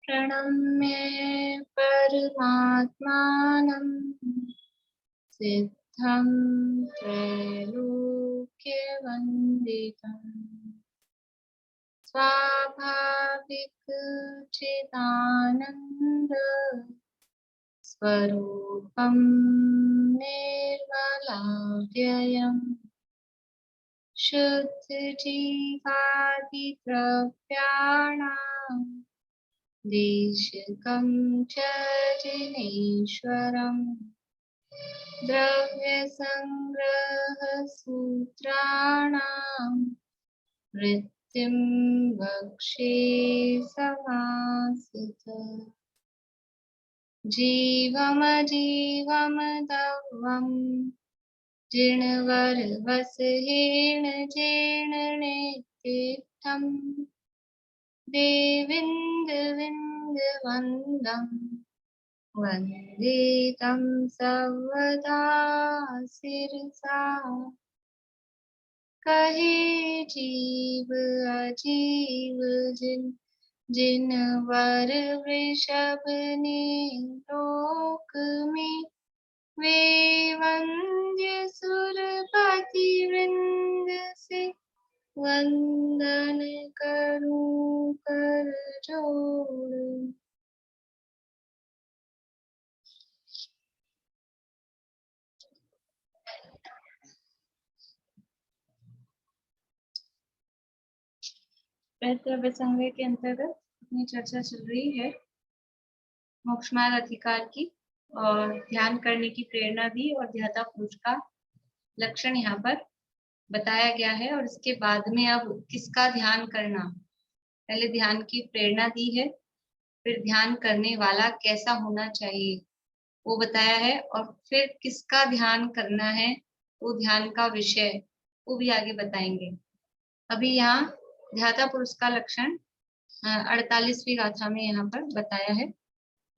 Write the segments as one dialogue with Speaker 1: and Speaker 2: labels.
Speaker 1: प्रणम्य परमात्मानं सिद्धं त्रैलोक्यवन्दितम् स्वाभाविक चिदानन्द स्वरूपं निर्मलाव्ययम् शुद्धजीवादिद्रव्याणां देशकं च जिनेश्वरम् द्रव्यसंग्रहसूत्राणां वृत्तिं वक्षे समासितम् जीवमजीवमदव्यम् जिणवरवसहेण जीर्णनेत्थम् देविन्दविन्दवन्दम् वन्दे तं सर्वदा शिरसा कहे जीव अजीव जिनवर वृषभ ने लोक में वे वंद्य सुरपति वृंद से वंदन करूं कर जोड़। द्रव्य संग्रह के अंतर्गत अपनी चर्चा चल रही है मोक्षमार्ग अधिकार की और ध्यान करने की प्रेरणा दी और ध्याता पुरुष का लक्षण यहाँ पर बताया गया है। और इसके बाद में अब किसका ध्यान करना, पहले ध्यान की प्रेरणा दी है, फिर ध्यान करने वाला कैसा होना चाहिए वो बताया है, और फिर किसका ध्यान करना है वो ध्यान का विषय वो भी आगे बताएंगे। अभी यहाँ ध्याता पुरुष का लक्षण 48वीं गाथा में यहाँ पर बताया है,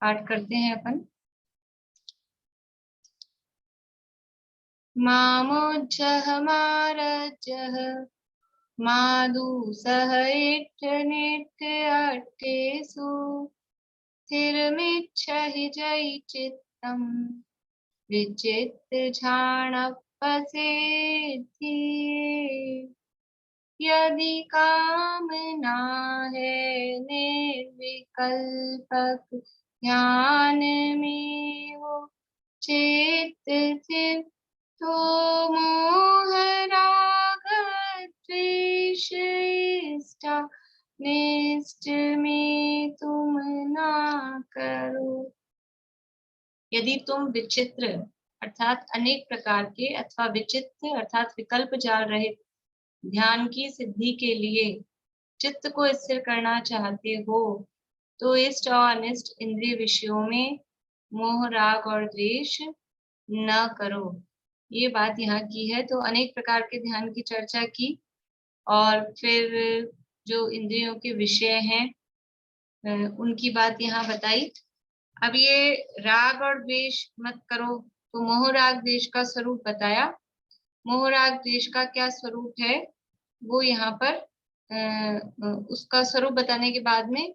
Speaker 1: पाठ करते हैं अपन। मामोज्जह मारज्जह मादुसह इट्टनिट्टयट्टेषु स्थिरमिच्छहि जयि चित्तम् विचित्तझाणपसेद्धि यदि कामना है निर्विकल्पक ध्यान में वो चित्त स्थिर तो मोह राग द्वेष इष्टा निष्ठ में तुम ना करो। यदि तुम विचित्र अर्थात अनेक प्रकार के अथवा विचित्र अर्थात विकल्प जाल रहित ध्यान की सिद्धि के लिए चित्त को स्थिर करना चाहते हो तो इष्ट और अनिष्ट इंद्रिय विषयों में मोह राग और द्वेष न करो। ये बात यहाँ की है। तो अनेक प्रकार के ध्यान की चर्चा की और फिर जो इंद्रियों के विषय हैं उनकी बात यहाँ बताई। अब ये राग और द्वेष मत करो तो मोह राग द्वेष का स्वरूप बताया। मोह राग द्वेष का क्या स्वरूप है वो यहाँ पर उसका स्वरूप बताने के बाद में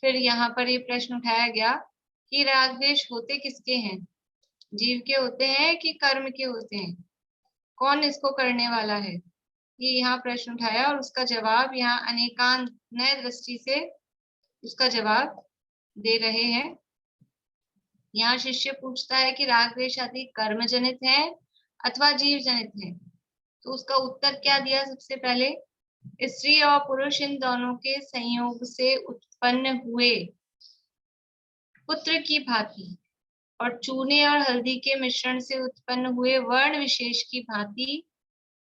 Speaker 1: फिर यहाँ पर ये प्रश्न उठाया गया कि राग द्वेष होते किसके हैं, जीव के होते हैं कि कर्म के होते हैं, कौन इसको करने वाला है, ये यहाँ प्रश्न उठाया और उसका जवाब यहाँ अनेकांत नए दृष्टि से उसका जवाब दे रहे हैं। यहाँ शिष्य पूछता है कि राग द्वेष आदि कर्म जनित है अथवा जीव जनित है, तो उसका उत्तर क्या दिया। सबसे पहले स्त्री और पुरुष इन दोनों के संयोग से उत्पन्न हुए पुत्र की भांति और चूने और हल्दी के मिश्रण से उत्पन्न हुए वर्ण विशेष की भांति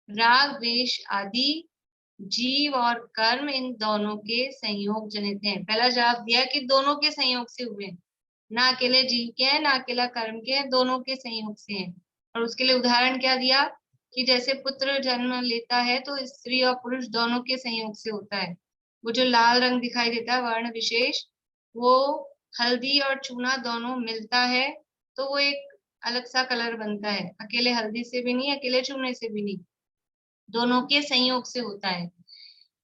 Speaker 1: राग द्वेष आदि जीव और कर्म इन दोनों के संयोग जनित हैं। पहला जवाब दिया कि दोनों के संयोग से हुए, ना अकेले जीव के हैं ना अकेला कर्म के हैं, दोनों के संयोग से हैं। और उसके लिए उदाहरण क्या दिया कि जैसे पुत्र जन्म लेता है तो स्त्री और पुरुष दोनों के संयोग से होता है। वो जो लाल रंग दिखाई देता है वर्ण विशेष, वो हल्दी और चूना दोनों मिलता है तो वो एक अलग सा कलर बनता है। अकेले हल्दी से भी नहीं, अकेले चूने से भी नहीं, दोनों के संयोग से होता है।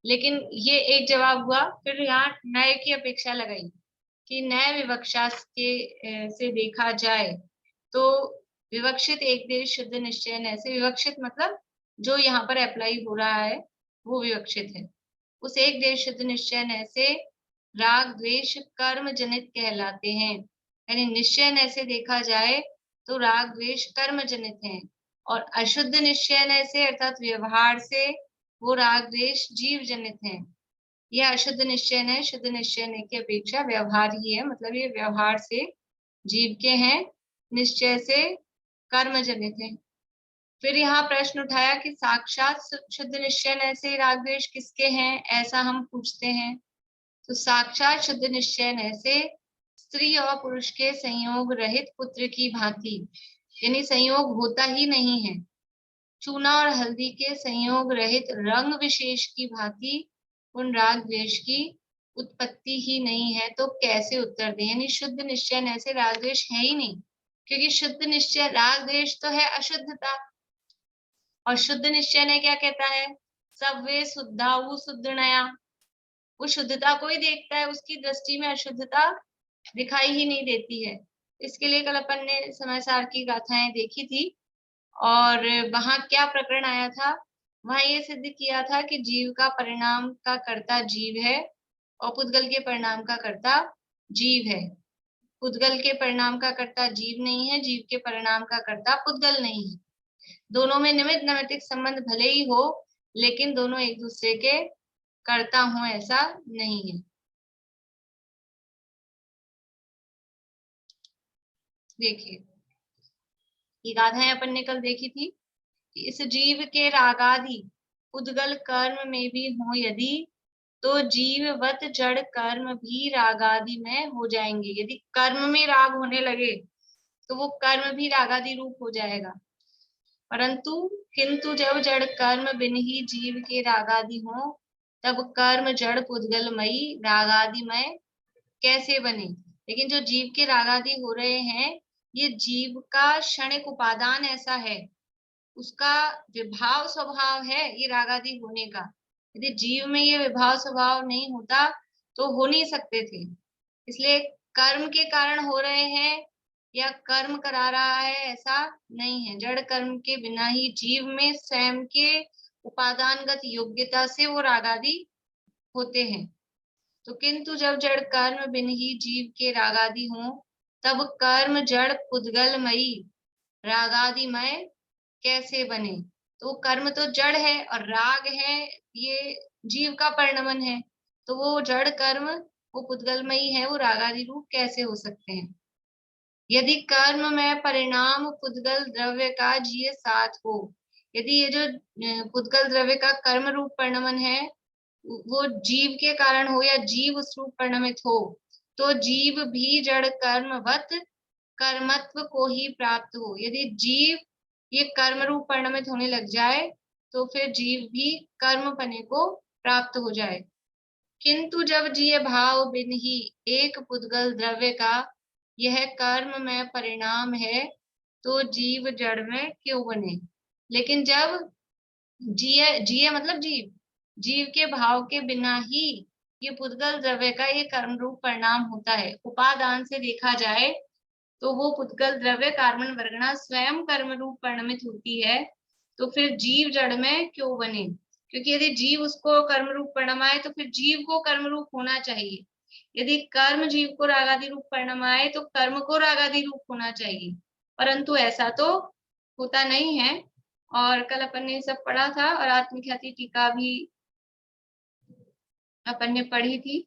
Speaker 1: लेकिन ये एक जवाब हुआ। फिर यहाँ नए की अपेक्षा लगाई कि नए विवक्षा से देखा जाए तो विवक्षित एक देश शुद्ध निश्चय नए से, विवक्षित मतलब जो यहाँ पर अप्लाई हो रहा है वो विवक्षित है, उस एक देश शुद्ध निश्चय नए से राग द्वेष कर्म जनित कहलाते हैं। यानी निश्चय नए से देखा जाए तो राग द्वेष कर्म जनित है, और अशुद्ध निश्चय नए से अर्थात व्यवहार से वो राग द्वेष जीव जनित है। यह अशुद्ध निश्चय नए शुद्ध निश्चय नए की अपेक्षा व्यवहार ही है, मतलब ये व्यवहार से जीव के हैं, निश्चय से कर्म जनित है। फिर यहाँ प्रश्न उठाया कि साक्षात शुद्ध निश्चय नए से राग द्वेष किसके हैं, ऐसा हम पूछते हैं। तो साक्षात शुद्ध निश्चय नए से स्त्री और पुरुष के संयोग रहित पुत्र की भांति, यानी संयोग होता ही नहीं है, चूना और हल्दी के संयोग रहित रंग विशेष की भांति उन राग द्वेष की उत्पत्ति ही नहीं है, तो कैसे उत्तर दें। यानी शुद्ध निश्चय नए से राग द्वेष है ही नहीं, क्योंकि शुद्ध निश्चय, राग द्वेष तो है अशुद्धता, और शुद्ध निश्चय नए क्या कहता है, सव्वे शुद्धा वो शुद्ध नया, वो शुद्धता को ही देखता है, उसकी दृष्टि में अशुद्धता दिखाई ही नहीं देती है। इसके लिए कल अपन ने समय सार की गाथाएं देखी थी, और वहां क्या प्रकरण आया था, वहां ये सिद्ध किया था कि जीव का परिणाम का कर्ता जीव है और पुद्गल के परिणाम का कर्ता जीव है। पुद्गल के परिणाम का कर्ता जीव नहीं है, जीव के परिणाम का कर्ता पुद्गल नहीं है। दोनों में निमित्त नैमित्तिक संबंध भले ही हो, लेकिन दोनों एक दूसरे के कर्ता हूं ऐसा नहीं है। देखिए ये गाथाएं अपन ने कल देखी थी कि इस जीव के रागादि पुद्गल कर्म में भी हो यदि, तो जीववत जड़ कर्म भी रागादि में हो जाएंगे। यदि कर्म में राग होने लगे तो वो कर्म भी रागादि रूप हो जाएगा। परंतु किंतु जब जड़ कर्म बिन ही जीव के रागादि हो, तब कर्म जड़ पुद्गलमयी रागादिमय कैसे बने। लेकिन जो जीव के रागादि हो रहे हैं, ये जीव का क्षणिक उपादान ऐसा है, उसका विभाव स्वभाव है ये रागादि होने का। यदि जीव में ये विभाव स्वभाव नहीं होता तो हो नहीं सकते थे। इसलिए कर्म के कारण हो रहे हैं या कर्म करा रहा है ऐसा नहीं है, जड़ कर्म के बिना ही जीव में स्वयं के उपादानगत योग्यता से वो रागादि होते हैं। तो किंतु जब जड़ कर्म बिन ही जीव के रागादि हो, तब कर्म जड़ पुद्गलमयी रागादिमय कैसे बने। तो कर्म तो जड़ है और राग है ये जीव का परिणमन है, तो वो जड़ कर्म वो पुद्गलमयी है, वो रागादि रूप कैसे हो सकते हैं। यदि कर्म में परिणाम पुद्गल द्रव्य का जीव साथ हो, यदि ये जो पुद्गल द्रव्य का कर्म रूप परिणमन है वो जीव के कारण हो या जीव उस रूप परिणमित हो, तो जीव भी जड़ कर्मवत कर्मत्व को ही प्राप्त हो। यदि जीव ये कर्म रूप परिणमित होने लग जाए तो फिर जीव भी कर्म पने को प्राप्त हो जाए। किंतु जब जीव भाव बिन ही एक पुद्गल द्रव्य का यह कर्म में परिणाम है, तो जीव जड़ में क्यों बने। लेकिन जब जीय मतलब जीव, जीव के भाव के बिना ही ये पुद्गल द्रव्य का ये कर्म रूप परिणाम होता है, उपादान से देखा जाए तो वो पुद्गल द्रव्य कार्बन वर्गणा स्वयं कर्म रूप परिणमित होती है, तो फिर जीव जड़ में क्यों बने। क्योंकि यदि जीव उसको कर्म रूप परिणमाए तो फिर जीव को कर्म रूप होना चाहिए, यदि कर्म जीव को रागादि रूप परिणमाए तो कर्म को रागादि रूप होना चाहिए, परंतु ऐसा तो होता नहीं है। और कल अपन ने सब पढ़ा था, और आत्मख्याति टीका भी अपन ने पढ़ी थी।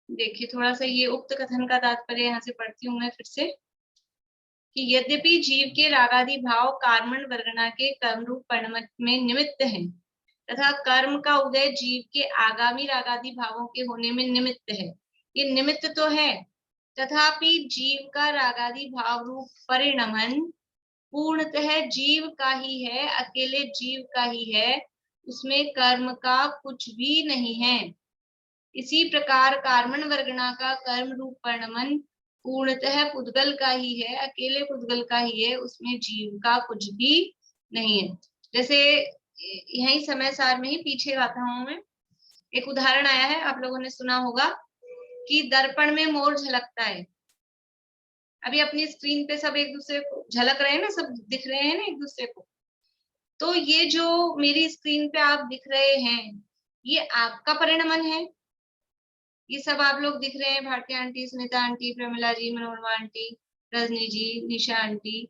Speaker 1: देखिए थोड़ा सा ये उक्त कथन का तात्पर्य यहाँ से पढ़ती हूँ मैं फिर से, कि यद्यपि जीव के रागादि भाव कार्मण वर्गना के कर्म रूप परिणमन में निमित्त है, तथा कर्म का उदय जीव के आगामी रागादि भावों के होने में निमित्त है, ये निमित्त तो है, तथापि जीव का रागादि भाव रूप परिणमन पूर्णतः जीव का ही है, अकेले जीव का ही है, उसमें कर्म का कुछ भी नहीं है। इसी प्रकार कार्मण वर्गणा का कर्म रूप परिणमन पूर्णतः पुद्गल का ही है, अकेले पुद्गल का ही है, उसमें जीव का कुछ भी नहीं है। जैसे यही समय सार में ही पीछे गाथाओं में एक उदाहरण आया है, आप लोगों ने सुना होगा कि दर्पण में मोर झलकता है। अभी अपनी स्क्रीन पे सब एक दूसरे को झलक रहे हैं ना, सब दिख रहे हैं ना एक दूसरे को। तो ये जो मेरी स्क्रीन पे आप दिख रहे हैं, ये आपका परिणमन है। ये सब आप लोग दिख रहे हैं, भारती आंटी, सुनीता आंटी, प्रमिला जी, मनोरमा आंटी, रजनी जी, निशा आंटी,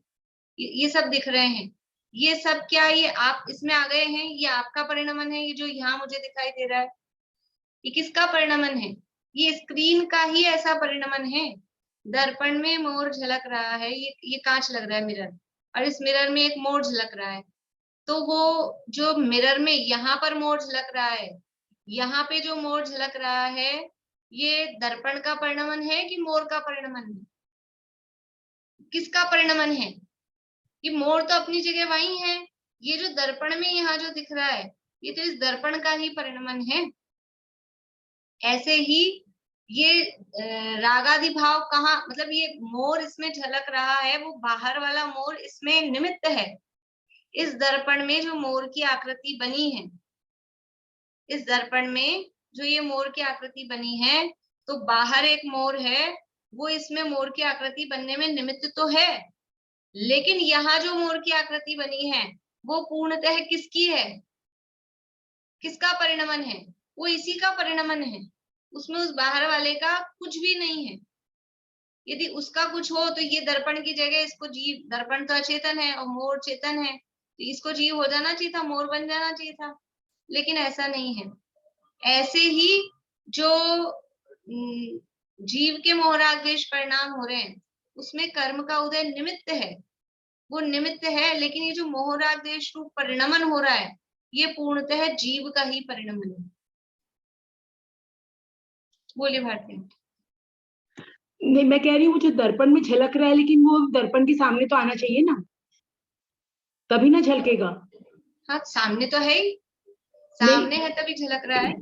Speaker 1: ये सब दिख रहे हैं। ये सब क्या, ये आप इसमें आ गए हैं, ये आपका परिणमन है। ये जो यहाँ मुझे दिखाई दे रहा है, ये किसका परिणमन है? ये स्क्रीन का ही ऐसा परिणमन है। दर्पण में मोर झलक रहा है, ये कांच लग रहा है मिरर, और इस मिरर में एक मोर झलक रहा है। तो वो जो मिरर में यहाँ पर मोर झलक रहा है, यहाँ पे जो मोर झलक रहा है, ये दर्पण का परिणमन है कि मोर का परिणमन है? किसका परिणमन है? ये मोर तो अपनी जगह वही है। ये जो दर्पण में यहाँ जो दिख रहा है, ये तो इस दर्पण का ही परिणमन है। ऐसे ही ये रागादि भाव कहाँ, मतलब ये मोर इसमें झलक रहा है, वो बाहर वाला मोर इसमें निमित्त है। इस दर्पण में जो मोर की आकृति बनी है, इस दर्पण में जो ये मोर की आकृति बनी है, तो बाहर एक मोर है, वो इसमें मोर की आकृति बनने में निमित्त तो है। लेकिन यहाँ जो मोर की आकृति बनी है, वो पूर्णतः किसकी है? किसका परिणमन है? वो इसी का परिणमन है। उसमें उस बाहर वाले का कुछ भी नहीं है। यदि उसका कुछ हो तो ये दर्पण की जगह इसको जीव, दर्पण तो अचेतन है और मोर चेतन है, तो इसको जीव हो जाना चाहिए था, मोर बन जाना चाहिए था। लेकिन ऐसा नहीं है। ऐसे ही जो जीव के मोहरादेश परिणाम हो रहे हैं, उसमें कर्म का उदय निमित्त है, वो निमित्त है। लेकिन ये जो मोहरादेश रूप परिणमन हो रहा है, ये पूर्णतः जीव का ही परिणमन है। बोलिए भारती।
Speaker 2: नहीं, मैं कह रही हूँ जो दर्पण में झलक रहा है, लेकिन वो दर्पण के सामने तो आना चाहिए ना, तभी ना झलकेगा।
Speaker 1: हाँ, सामने तो है ही, सामने है तभी झलक रहा है।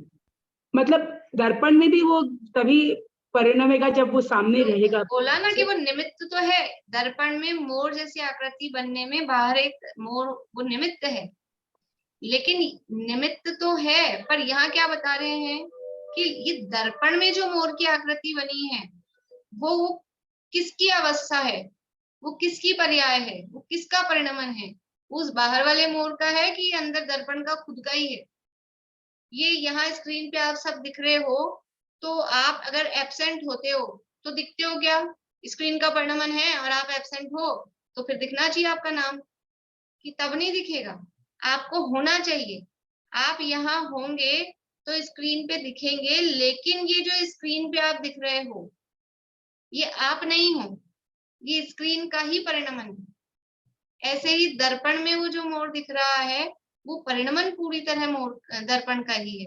Speaker 2: मतलब दर्पण में भी वो तभी परिणमेगा जब वो सामने रहेगा।
Speaker 1: बोला ना कि वो निमित्त तो है। दर्पण में मोर जैसी आकृति बनने में बाहर एक मोर, वो निमित्त है। लेकिन निमित्त तो है, पर यहाँ क्या बता रहे हैं कि ये दर्पण में जो मोर की आकृति बनी है, वो किसकी अवस्था है, वो किसकी पर्याय है, वो किसका परिणमन है? उस बाहर वाले मोर का है कि अंदर दर्पण का खुद का ही है? ये यहाँ स्क्रीन पे आप सब दिख रहे हो, तो आप अगर एब्सेंट होते हो तो दिखते हो क्या? स्क्रीन का परिणमन है और आप एब्सेंट हो, तो फिर दिखना चाहिए आपका नाम, कि तब नहीं दिखेगा? आपको होना चाहिए। आप यहाँ होंगे तो स्क्रीन पे दिखेंगे, लेकिन ये जो स्क्रीन पे आप दिख रहे हो, ये आप नहीं हो, ये स्क्रीन का ही परिणमन है। ऐसे ही दर्पण में वो जो मोर दिख रहा है, वो परिणमन पूरी तरह मोर दर्पण का ही है।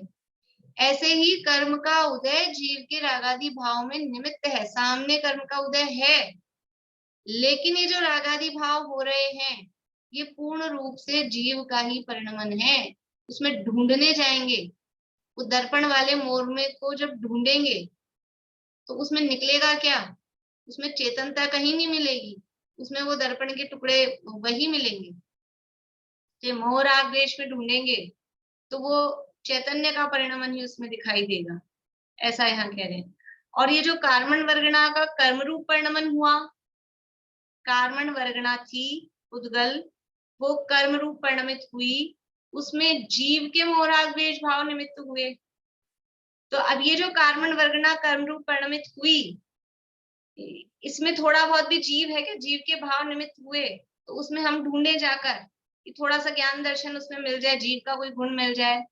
Speaker 1: ऐसे ही कर्म का उदय जीव के रागादि भाव में निमित्त है, सामने कर्म का उदय है। लेकिन ये जो रागादि भाव हो रहे हैं, ये पूर्ण रूप से जीव का ही परिणमन है। उसमें ढूंढने जाएंगे, वो दर्पण वाले मोर में को जब ढूंढेंगे, तो उसमें निकलेगा क्या? उसमें चेतनता कहीं नहीं मिलेगी, उसमें वो दर्पण के टुकड़े वही मिलेंगे। जो मोह राग द्वेष में ढूंढेंगे, तो वो चैतन्य का परिणमन ही उसमें दिखाई देगा, ऐसा यहाँ कह रहे हैं। और ये जो कार्मण वर्गणा का कर्म रूप परिणमन हुआ, कार्मण वर्गणा थी उद्गल, वो कर्म रूप परिणमित हुई, उसमें जीव के मोहराग द्वेष भाव निमित्त हुए। तो अब ये जो कार्मण वर्गणा कर्म रूप परिणमित हुई, इसमें थोड़ा बहुत भी जीव है क्या? जीव के भाव निमित्त हुए, तो उसमें हम ढूंढे जाकर कि थोड़ा सा ज्ञान दर्शन उसमें मिल जाए, जीव का कोई गुण मिल जाए,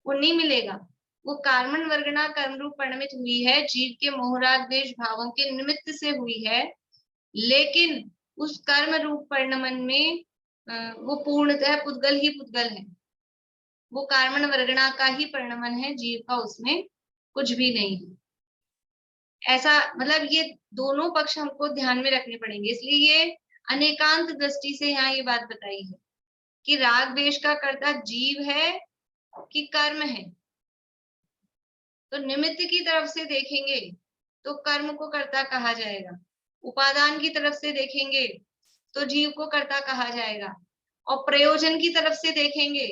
Speaker 1: वो नहीं मिलेगा। वो कार्मण वर्गणा कर्म रूप परिणमित हुई है, जीव के मोहराग द्वेष भावों के निमित्त से हुई है। लेकिन उस कर्म रूप परिणमन में वो पूर्णतः पुद्गल ही पुद्गल है, वो कार्मण वर्गणा का ही परिणमन है, जीव का उसमें कुछ भी नहीं है। ऐसा मतलब ये दोनों पक्ष हमको ध्यान में रखने पड़ेंगे। इसलिए ये अनेकांत दृष्टि से यहाँ ये बात बताई है कि राग द्वेष का कर्ता जीव है कि कर्म है। तो निमित्त की तरफ से देखेंगे तो कर्म को कर्ता कहा जाएगा, उपादान की तरफ से देखेंगे तो जीव को कर्ता कहा जाएगा, और प्रयोजन की तरफ से देखेंगे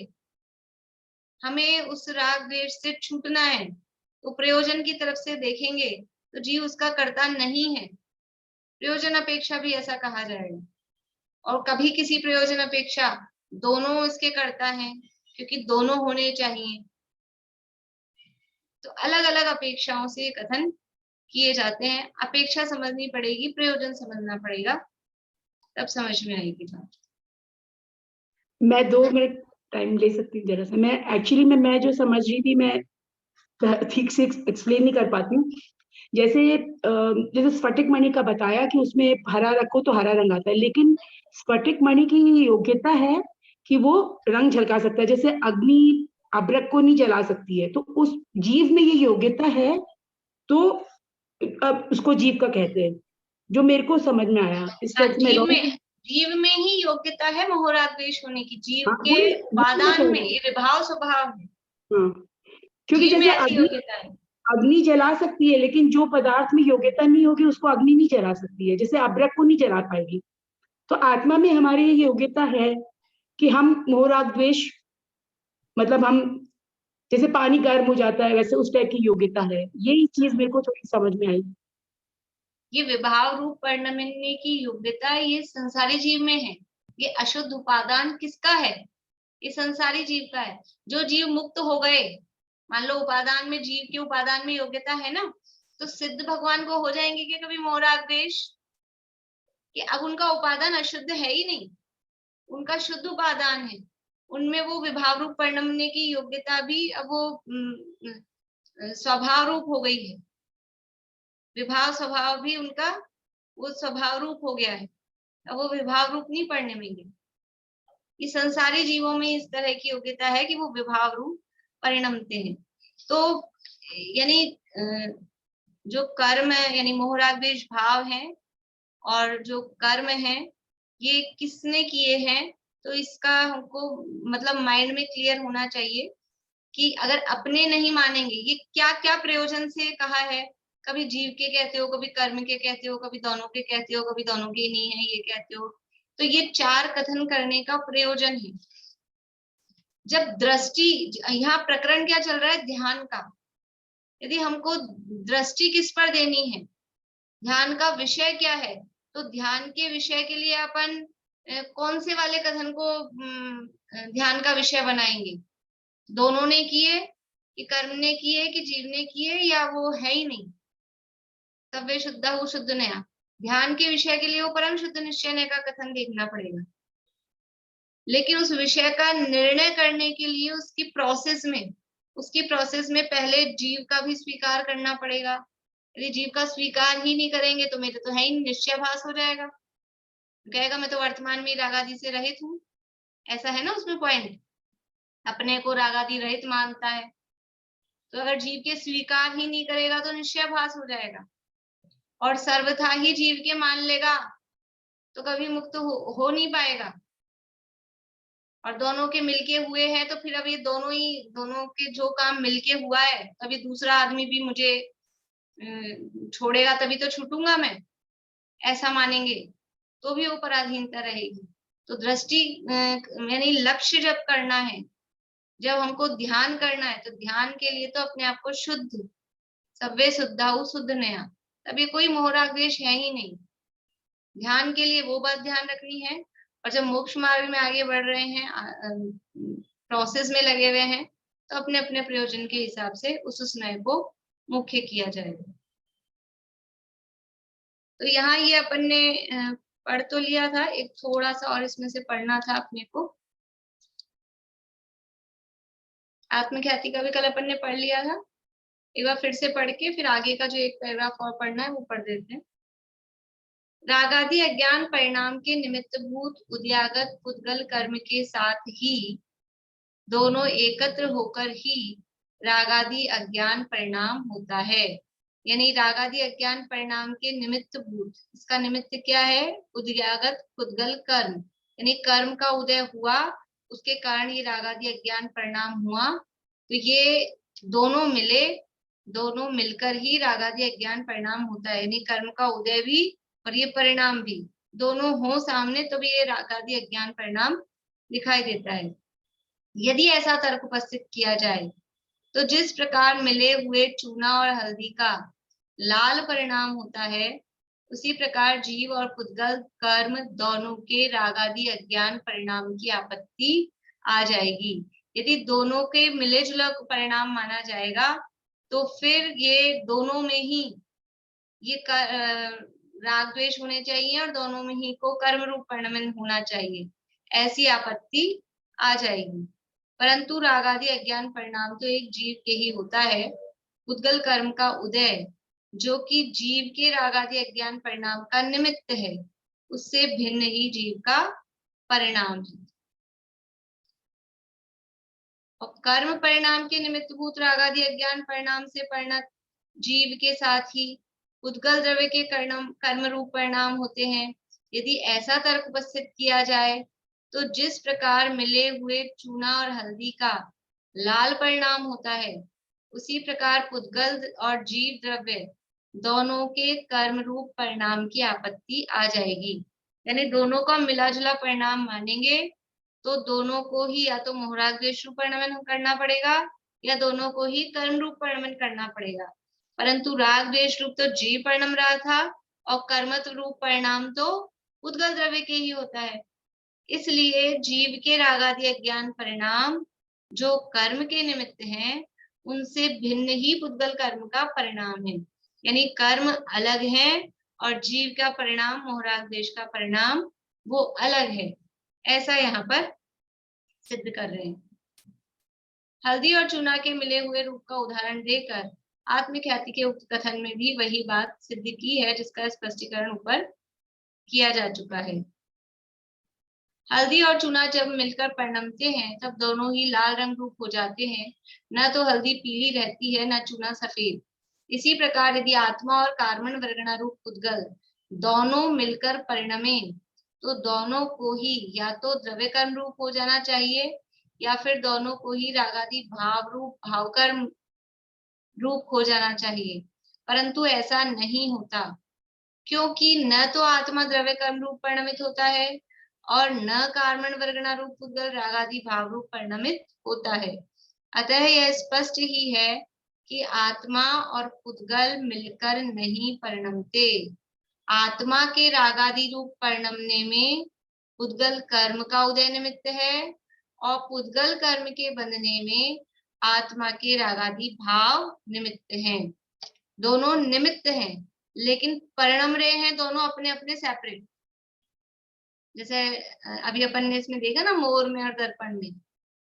Speaker 1: हमें उस राग द्वेष से छूटना है, तो प्रयोजन की तरफ से देखेंगे तो जीव उसका कर्ता नहीं है। प्रयोजन अपेक्षा भी ऐसा कहा जाएगा, और कभी किसी प्रयोजन अपेक्षा दोनों इसके कर्ता हैं, क्योंकि दोनों होने चाहिए। तो अलग अलग अपेक्षाओं से कथन किए जाते हैं। अपेक्षा समझनी पड़ेगी, प्रयोजन समझना पड़ेगा, तब समझ में आएगी बात।
Speaker 2: मैं 2 मिनट टाइम ले सकती हूँ जरा सा। मैं एक्चुअली मैं जो समझ रही थी, मैं ठीक से एक्सप्लेन नहीं कर पाती हूँ। जैसे स्फटिक मणि का बताया कि उसमें हरा रखो तो हरा रंग आता है, लेकिन स्फटिक मणि की योग्यता है कि वो रंग झलका सकता है। जैसे अग्नि अभ्रक को नहीं जला सकती है, तो उस जीव में ये योग्यता है, तो अब उसको जीव का कहते हैं, जो मेरे को समझ में आया। इस
Speaker 1: हाँ,
Speaker 2: सेंस में रहूं।
Speaker 1: जीव में ही योग्यता है मोहराद्वेष होने की। जीव
Speaker 2: हाँ,
Speaker 1: के
Speaker 2: वही मैं
Speaker 1: उपादान
Speaker 2: कह
Speaker 1: में
Speaker 2: रही
Speaker 1: ये विभाव स्वभाव है,
Speaker 2: हूँ। हाँ, क्योंकि
Speaker 1: जीव में
Speaker 2: जैसे
Speaker 1: ऐसी
Speaker 2: अग्नि
Speaker 1: योग्यता है।
Speaker 2: अग्नि जला सकती है, लेकिन जो पदार्थ में योग्यता नहीं होगी उसको अग्नि नहीं जला सकती है। जैसे अभ्रक को नहीं जला पाएगी, तो आत्मा में हमारी ये योग्यता है कि हम मोह राग द्वेष, मतलब हम जैसे पानी गर्म हो जाता है वैसे उस टाइप की योग्यता है। यही चीज मेरे को थोड़ी समझ में आई।
Speaker 1: ये विभाव रूप परिणमने की योग्यता ये संसारी जीव में है। ये अशुद्ध उपादान किसका है? ये संसारी जीव का है। जो जीव मुक्त हो गए, मान लो उपादान में, जीव के उपादान में योग्यता है ना, तो सिद्ध भगवान को हो जाएंगे कि कभी मोह राग द्वेष, कि अब उनका उपादान अशुद्ध है ही नहीं, उनका शुद्ध उपादान है। उनमें वो विभाव रूप परिणमने की योग्यता भी अब वो स्वभाव रूप हो गई है। विभाव स्वभाव भी उनका वो स्वभाव रूप हो गया है, अब वो विभाव रूप नहीं परिणमेंगे। ये संसारी जीवों में इस तरह की योग्यता है कि वो विभाव रूप परिणमते हैं। तो यानी जो कर्म है, यानी मोह राग द्वेष भाव है, और जो कर्म है ये किसने किए हैं, तो इसका हमको मतलब माइंड में क्लियर होना चाहिए कि अगर अपने नहीं मानेंगे, ये क्या क्या प्रयोजन से कहा है। कभी जीव के कहते हो, कभी कर्म के कहते हो, कभी दोनों के कहते हो, कभी दोनों के नहीं है ये कहते हो। तो ये 4 कथन करने का प्रयोजन है। जब दृष्टि, यहाँ प्रकरण क्या चल रहा है? ध्यान का। यदि हमको दृष्टि किस पर देनी है, ध्यान का विषय क्या है, तो ध्यान के विषय के लिए अपन कौन से वाले कथन को ध्यान का विषय बनाएंगे? दोनों ने किए, कि कर्म ने किए, कि जीव ने किए, या वो है ही नहीं? तब्बे शुद्ध हो शुद्ध नया, ध्यान के विषय के लिए वो परम शुद्ध निश्चय नय का कथन देखना पड़ेगा। लेकिन उस विषय का निर्णय करने के लिए उसकी प्रोसेस में पहले जीव का भी स्वीकार करना पड़ेगा। यदि जीव का स्वीकार ही नहीं करेंगे तो मेरे तो है ही, निश्चयभास हो जाएगा। कहेगा मैं तो वर्तमान में रागादि से रहित हूँ, ऐसा है ना उसमें पॉइंट, अपने को रागादि रहित मानता है। तो अगर जीव के स्वीकार ही नहीं करेगा तो निश्चयभास हो जाएगा, और सर्वथा ही जीव के मान लेगा तो कभी मुक्त हो नहीं पाएगा। और दोनों के मिलके हुए हैं तो फिर अब ये दोनों के जो काम मिलके हुआ है, तभी दूसरा आदमी भी मुझे छोड़ेगा तभी तो छूटूंगा मैं, ऐसा मानेंगे तो भी वो पराधीनता रहेगी। तो दृष्टि यानी लक्ष्य जब करना है, जब हमको ध्यान करना है, तो ध्यान के लिए तो अपने आप को शुद्ध, सव्वे शुद्धाऊ शुद्ध नया, तब ये कोई मोह राग द्वेष है ही नहीं। ध्यान के लिए वो बात ध्यान रखनी है। और जब मोक्ष मार्ग में आगे बढ़ रहे हैं, प्रोसेस में लगे हुए हैं, तो अपने अपने प्रयोजन के हिसाब से उस नय को मुख्य किया जाएगा। तो यहाँ ये अपन ने पढ़ तो लिया था, एक थोड़ा सा और इसमें से पढ़ना था अपने को। आत्मख्याति का भी कल अपन ने पढ़ लिया था, एक बार फिर से पढ़ के फिर आगे का जो एक पैराग्राफ और पढ़ना है वो पढ़ देते हैं। रागादि अज्ञान परिणाम के निमित्त भूत उद्यागत पुद्गल कर्म के साथ ही दोनों एकत्र होकर ही रागादि अज्ञान परिणाम होता है। यानी रागादि अज्ञान परिणाम के निमित्त भूत, इसका निमित्त क्या है? उद्यागत पुद्गल कर्म, यानी कर्म का उदय हुआ, उसके कारण ये रागादि अज्ञान परिणाम हुआ। तो ये दोनों मिले, दोनों मिलकर ही रागादि अज्ञान परिणाम होता है। यानी कर्म का उदय भी और ये परिणाम भी दोनों हो सामने, तो भी ये रागादि अज्ञान परिणाम दिखाई देता है। यदि ऐसा तर्क उपस्थित किया जाए तो जिस प्रकार मिले हुए चूना और हल्दी का लाल परिणाम होता है, उसी प्रकार जीव और पुद्गल कर्म दोनों के रागादि अज्ञान परिणाम की आपत्ति आ जाएगी। यदि दोनों के मिले जुले परिणाम माना जाएगा तो फिर ये दोनों में ही ये राग द्वेष होने चाहिए और दोनों में ही को कर्म रूप परिणमन होना चाहिए, ऐसी आपत्ति आ जाएगी। परंतु रागादि अज्ञान परिणाम तो एक जीव के ही होता है। पुद्गल कर्म का उदय जो कि जीव के रागादि अज्ञान परिणाम का निमित्त है, उससे भिन्न ही जीव का परिणाम है। और कर्म परिणाम के निमित्त भूत रागादि अज्ञान परिणाम से परिणत जीव के साथ ही पुद्गल द्रव्य के कर्म रूप परिणाम होते हैं। यदि ऐसा तर्क उपस्थित किया जाए तो जिस प्रकार मिले हुए चूना और हल्दी का लाल परिणाम होता है, उसी प्रकार पुद्गल और जीव द्रव्य दोनों के कर्म रूप परिणाम की आपत्ति आ जाएगी। यानी दोनों का मिला जुला परिणाम मानेंगे तो दोनों को ही या तो मोहराग द्वेष रूप परिणमन करना पड़ेगा या दोनों को ही कर्म रूप परिणमन करना पड़ेगा। परंतु राग द्वेष रूप तो जीव परिणम रहा था और कर्मत्व रूप परिणाम तो पुद्गल द्रव्य के ही होता है। इसलिए जीव के रागादि अज्ञान परिणाम जो कर्म के निमित्त हैं, उनसे भिन्न ही पुद्गल कर्म का परिणाम है। यानी कर्म अलग है और जीव का परिणाम मोहराग द्वेष का परिणाम वो अलग है, ऐसा यहाँ पर सिद्ध कर रहे हैं। हल्दी और चूना के मिले हुए रूप का उदाहरण देकर आत्मख्याति के उक्त कथन में भी वही बात सिद्ध की है, जिसका स्पष्टीकरण ऊपर किया जा चुका है। हल्दी और चूना जब मिलकर परिणमते हैं तब दोनों ही लाल रंग रूप हो जाते हैं। न तो हल्दी पीली रहती है, न चूना सफेद। इसी प्रकार यदि आत्मा और कार्बन वर्गणा रूप पुद्गल दोनों मिलकर परिणमे तो दोनों को ही या तो द्रव्य कर्म रूप हो जाना चाहिए या फिर दोनों को ही रागादि भाव रूप भाव कर्म रूप हो जाना चाहिए। परंतु ऐसा नहीं होता, क्योंकि न तो आत्मा द्रव्य कर्म रूप परिणमित होता है और न कार्बन वर्गणा रूप पुद्गल रागादि भाव रूप परिणमित होता है। अतः यह स्पष्ट ही है कि आत्मा और पुद्गल मिलकर नहीं परिणमते। आत्मा के रागादि रूप परिणमने में पुद्गल कर्म का उदय निमित्त है और पुद्गल कर्म के बंधने में आत्मा के रागादि भाव निमित्त हैं। दोनों निमित्त हैं लेकिन परिणम रहे हैं दोनों अपने अपने सेपरेट। जैसे अभी अपन ने इसमें देखा ना, मोर में और दर्पण में,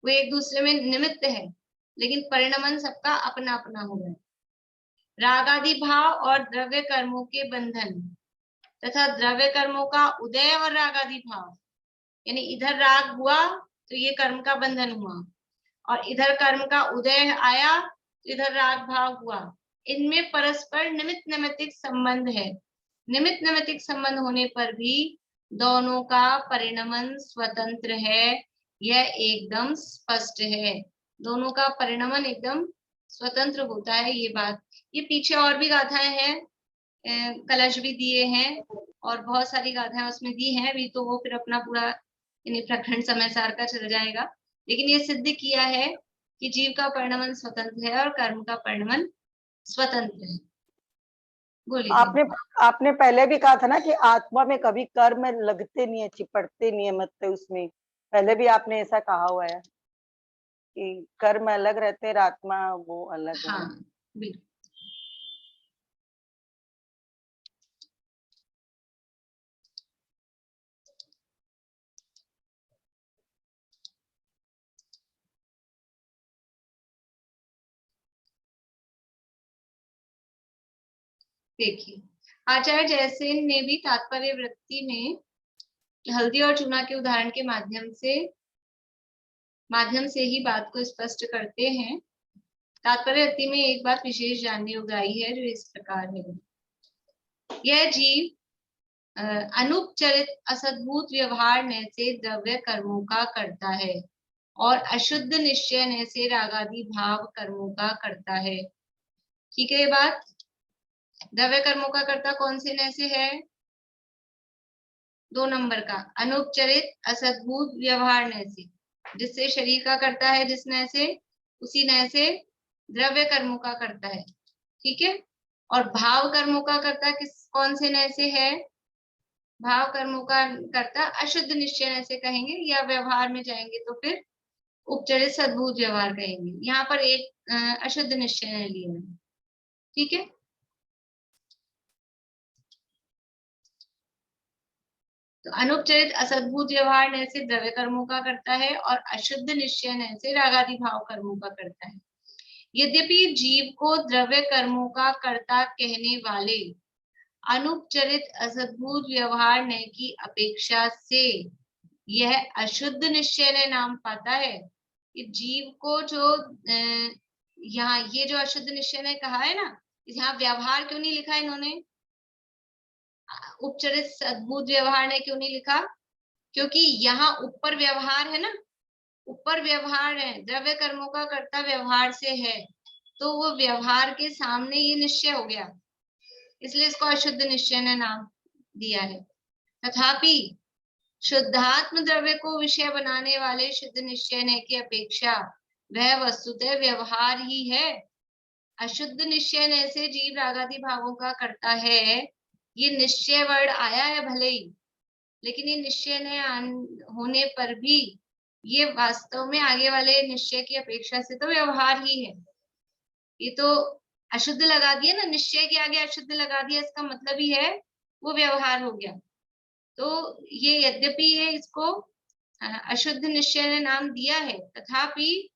Speaker 1: वो एक दूसरे में निमित्त है लेकिन परिणमन सबका अपना अपना हो गया। रागादि भाव और द्रव्य कर्मों के बंधन तथा द्रव्य कर्मों का उदय और रागादि भाव, यानी इधर राग हुआ तो ये कर्म का बंधन हुआ और इधर कर्म का उदय आया तो इधर राग भाव हुआ। इनमें परस्पर निमित्त नैमित्तिक संबंध है। निमित्त नैमित्तिक संबंध होने पर भी दोनों का परिणमन स्वतंत्र है, यह एकदम स्पष्ट है। दोनों का परिणमन एकदम स्वतंत्र होता है, ये बात। ये पीछे और भी गाथाएं हैं, कलश भी दिए हैं और बहुत सारी गाथाएं उसमें दी हैं भी, तो वो फिर अपना पूरा यानी प्रखंड समय सार का चल जाएगा। लेकिन ये सिद्ध किया है कि जीव का परिणमन स्वतंत्र है और कर्म का परिणमन स्वतंत्र है। बोलिए।
Speaker 3: आपने पहले भी कहा था ना कि आत्मा में कभी कर्म लगते नहीं है, चिपटते नहीं है, मतलब उसमें पहले भी आपने ऐसा कहा हुआ है कि कर्म अलग रहते हैं, आत्मा वो अलग है।
Speaker 1: हाँ बिल्कुल। देखिए, आचार्य जयसेन ने भी तात्पर्य वृत्ति में हल्दी और चूना के उदाहरण के माध्यम से ही बात को स्पष्ट करते हैं। तात्पर्य वृत्ति में एक बात विशेष जानने योग्य आई है जो इस प्रकार है। यह जीव अनुपचरित असद्भुत व्यवहार न से द्रव्य कर्मों का करता है और अशुद्ध निश्चय न से रागादि भाव कर्मों का करता है। ठीक है ये बात। द्रव्य कर्मों का कर्ता कौन से न से है? 2 नंबर का, अनुपचरित असद्भुत व्यवहार न से। जिससे शरीर का करता है जिस नय से, उसी नय से द्रव्य कर्मों का करता है। ठीक है, और भाव कर्मों का करता कौन से नय से है? भाव कर्मों का करता अशुद्ध निश्चय नय से कहेंगे, या व्यवहार में जाएंगे तो फिर उपचरित सद्भूत व्यवहार कहेंगे। यहाँ पर एक अशुद्ध निश्चय नय लिया है। ठीक है, तो अनुपचरित असद्भूत व्यवहार नय से द्रव्य कर्मों का करता है, और अशुद्ध निश्चय नय से रागादि भाव कर्मों का करता है। यद्यपि जीव को द्रव्य कर्मों का कर्ता कहने वाले अनुपचरित असद्भूत व्यवहार नय की अपेक्षा से यह अशुद्ध निश्चय नय नाम पाता है। कि जीव को जो यहाँ ये जो अशुद्ध निश्चय नय कहा है ना, यहाँ व्यवहार क्यों नहीं लिखा इन्होंने? उपचरित सद्भूत व्यवहार ने क्यों नहीं लिखा? क्योंकि यहाँ ऊपर व्यवहार है ना, ऊपर व्यवहार है, द्रव्य कर्मों का कर्ता व्यवहार से है, तो वो व्यवहार के सामने ये निश्चय हो गया, इसलिए इसको अशुद्ध निश्चय ने नाम दिया है। तथापि शुद्धात्म द्रव्य को विषय बनाने वाले शुद्ध निश्चय ने की अपेक्षा वह वस्तुतः व्यवहार ही है। अशुद्ध निश्चय ने से जीव रागादि भावों का करता है, ये निश्चय वर्ड आया है भले ही, लेकिन ये निश्चय न होने पर भी ये वास्तव में आगे वाले निश्चय की अपेक्षा से तो व्यवहार ही है। ये तो अशुद्ध लगा दिया ना, निश्चय के आगे अशुद्ध लगा दिया, इसका मतलब ही है वो व्यवहार हो गया। तो ये यद्यपि ये इसको अशुद्ध निश्चय ने नाम दिया है, तथापि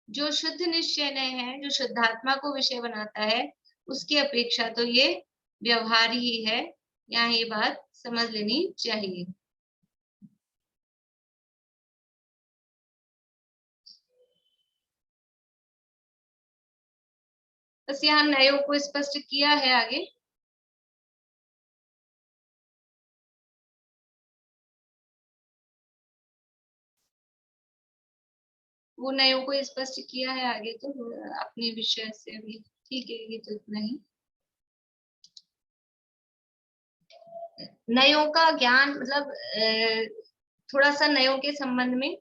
Speaker 1: जो शुद्ध निश्चय ने है, जो शुद्धात्मा को विषय बनाता है, उसकी अपेक्षा तो ये व्यवहार ही है। यहाँ ये बात समझ लेनी चाहिए। बस यहाँ नयों को स्पष्ट किया है आगे। वो नयों को स्पष्ट किया है आगे, तो अपने विषय से अभी ठीक है, ये तो इतना ही। नयों का ज्ञान मतलब थोड़ा सा नयों के संबंध में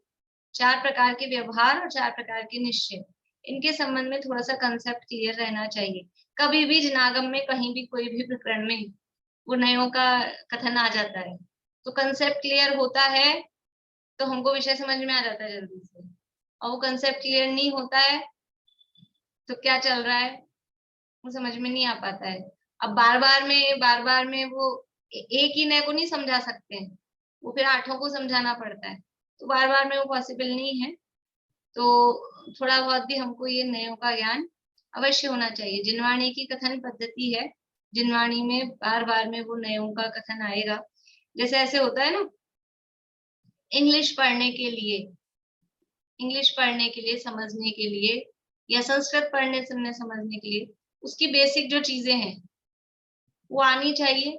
Speaker 1: 4 प्रकार के व्यवहार और 4 प्रकार के निश्चय, इनके संबंध में थोड़ा सा कंसेप्ट क्लियर रहना चाहिए। कभी भी जिनागम में कहीं भी कोई भी प्रकरण में वो नयों का कथन आ जाता है, तो कंसेप्ट क्लियर होता है तो हमको विषय समझ में आ जाता है जल्दी से, और वो कंसेप्ट क्लियर नहीं होता है तो क्या चल रहा है वो समझ में नहीं आ पाता है। अब बार बार में वो एक ही नय को नहीं समझा सकते हैं, वो फिर 8 को समझाना पड़ता है, तो बार बार में वो पॉसिबल नहीं है। तो थोड़ा बहुत भी हमको ये नयों का ज्ञान अवश्य होना चाहिए। जिनवाणी की कथन पद्धति है, जिनवाणी में बार बार में वो नयों का कथन आएगा। जैसे ऐसे होता है ना, इंग्लिश पढ़ने के लिए, समझने के लिए, या संस्कृत पढ़ने सुनने समझने के लिए उसकी बेसिक जो चीजें हैं वो आनी चाहिए।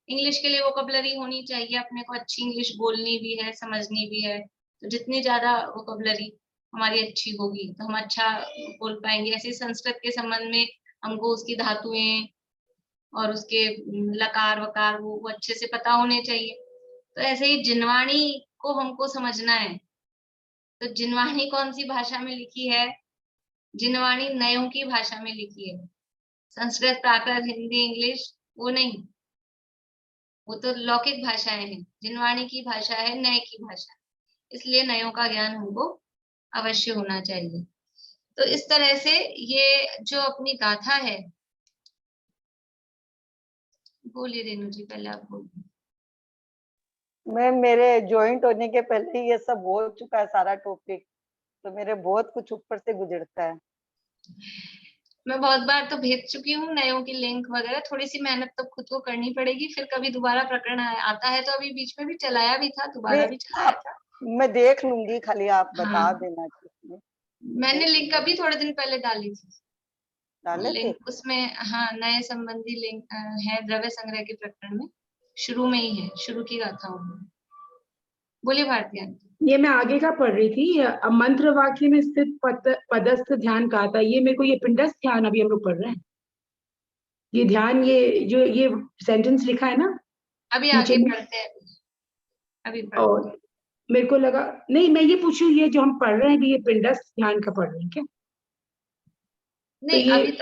Speaker 1: इंग्लिश के लिए वोकैबुलरी होनी चाहिए, अपने को अच्छी इंग्लिश बोलनी भी है, समझनी भी है। तो जितनी ज्यादा वोकैबुलरी हमारी अच्छी होगी तो हम अच्छा बोल पाएंगे। ऐसे संस्कृत के संबंध में हमको उसकी धातुएं और उसके लकार वकार वो अच्छे से पता होने चाहिए। तो ऐसे ही जिनवाणी को हमको समझना है, तो जिनवाणी कौन सी भाषा में लिखी है? जिनवाणी नयों की भाषा में लिखी है। संस्कृत, प्राकृत, हिंदी, इंग्लिश वो नहीं, वो तो लौकिक भाषाएं हैं। जिनवाणी की भाषा है नय की भाषा, इसलिए नयों का ज्ञान हमको अवश्य होना चाहिए। तो इस तरह से ये जो अपनी गाथा है, बोलिए रेणु जी, पहले आप बोलिए।
Speaker 3: मैं मेरे ज्वाइंट होने के पहले ही ये सब हो चुका है सारा टॉपिक, तो मेरे बहुत कुछ ऊपर से गुजरता है।
Speaker 1: मैं बहुत बार तो भेज चुकी हूँ नयों की लिंक वगैरह, थोड़ी सी मेहनत तो खुद को करनी पड़ेगी, फिर कभी दोबारा प्रकरण आता है तो अभी बीच में भी चलाया भी था, दोबारा भी चलाया था।
Speaker 3: मैं देख लूंगी, खाली आप बता
Speaker 1: हाँ,
Speaker 3: देना।
Speaker 1: मैंने लिंक अभी थोड़े दिन पहले डाली थी,
Speaker 3: डाले थे।
Speaker 1: लिंक उसमें, हाँ, नए संबंधी लिंक है द्रव्य संग्रह के प्रकरण में, शुरू में ही है, शुरू की गाथाओं में। बोलिए भारती आंटी।
Speaker 2: ये मैं आगे का पढ़ रही थी, मंत्र वाक्य में स्थित पदस्थ ध्यान कहा था, ये मेरे को ये पिंडस्थ ध्यान अभी हम लोग पढ़ रहे हैं। ये ध्यान, ये जो ये सेंटेंस लिखा है ना
Speaker 1: अभी
Speaker 2: नीचे
Speaker 1: आगे
Speaker 2: में,
Speaker 1: पढ़ते हैं, अभी पढ़ते
Speaker 2: और
Speaker 1: हैं।
Speaker 2: मेरे को लगा नहीं, मैं ये पूछ रही हूँ, ये जो हम पढ़ रहे हैं ये पिंडस्थ ध्यान का पढ़ रहे हैं क्या?
Speaker 1: नहीं,
Speaker 2: ये